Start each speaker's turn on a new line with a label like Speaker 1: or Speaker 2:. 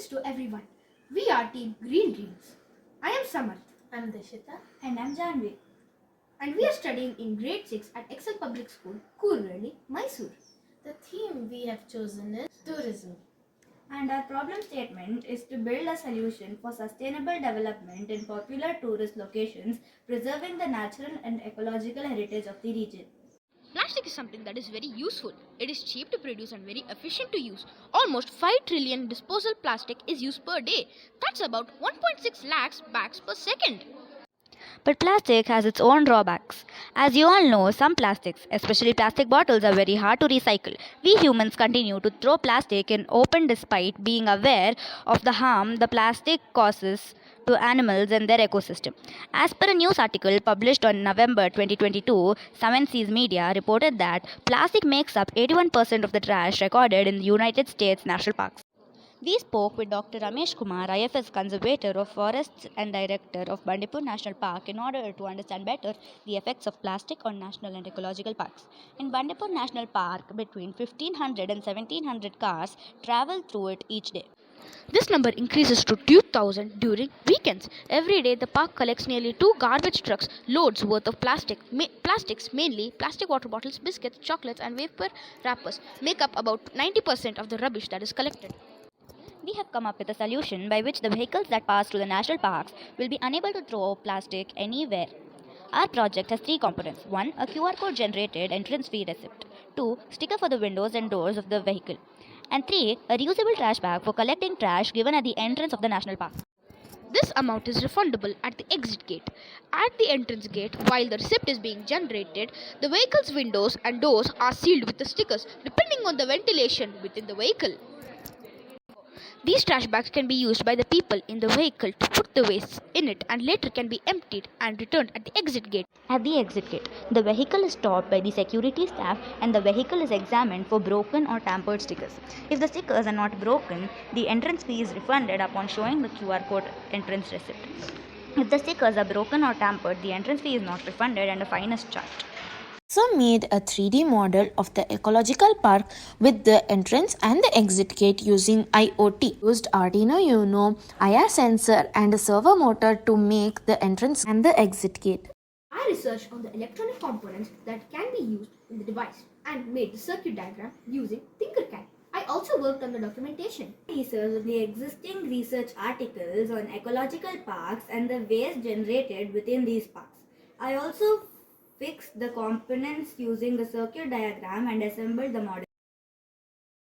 Speaker 1: Greetings to everyone. We are Team Green Dreams. I am Samarth.
Speaker 2: I'm Deshita.
Speaker 3: And I'm Janvi.
Speaker 1: And we are studying in grade 6 at Excel Public School, Kurvelli, Mysore.
Speaker 2: The theme we have chosen is tourism.
Speaker 3: And our problem statement is to build a solution for sustainable development in popular tourist locations, preserving the natural and ecological heritage of the region.
Speaker 4: Plastic is something that is very useful. It is cheap to produce and very efficient to use. Almost 5 trillion disposal plastic is used per day. That's about 1.6 lakhs bags per second.
Speaker 5: But plastic has its own drawbacks. As you all know, some plastics, especially plastic bottles, are very hard to recycle. We humans continue to throw plastic in open despite being aware of the harm the plastic causes to animals and their ecosystem. As per a news article published on November 2022, 7seas Media reported that plastic makes up 81% of the trash recorded in the United States national parks. We spoke with Dr. Ramesh Kumar, IFS Conservator of Forests and Director of Bandipur National Park, in order to understand better the effects of plastic on national and ecological parks. In Bandipur National Park, between 1500 and 1700 cars travel through it each day.
Speaker 4: This number increases to 2,000 during weekends. Every day, the park collects nearly 2 garbage trucks loads worth of plastics, mainly plastic water bottles, biscuits, chocolates, and vapor wrappers, make up about 90% of the rubbish that is collected.
Speaker 5: We have come up with a solution by which the vehicles that pass through the national parks will be unable to throw plastic anywhere. Our project has 3 components. 1. A QR code generated entrance fee receipt. 2. Sticker for the windows and doors of the vehicle. And 3. A reusable trash bag for collecting trash given at the entrance of the national park.
Speaker 4: This amount is refundable at the exit gate. At the entrance gate, while the receipt is being generated, the vehicle's windows and doors are sealed with the stickers depending on the ventilation within the vehicle. These trash bags can be used by the people in the vehicle to put the waste in it and later can be emptied and returned at the exit gate.
Speaker 5: At the exit gate, the vehicle is stopped by the security staff and the vehicle is examined for broken or tampered stickers. If the stickers are not broken, the entrance fee is refunded upon showing the QR code entrance receipt. If the stickers are broken or tampered, the entrance fee is not refunded and a fine is charged.
Speaker 2: So made a 3D model of the ecological park with the entrance and the exit gate using IoT. Used Arduino Uno, IR sensor and a servo motor to make the entrance and the exit gate.
Speaker 1: I researched on the electronic components that can be used in the device and made the circuit diagram using Tinkercad. I also worked on the documentation.
Speaker 3: Research on the existing research articles on ecological parks and the waste generated within these parks. I also fixed the components using the circuit diagram and assembled the model.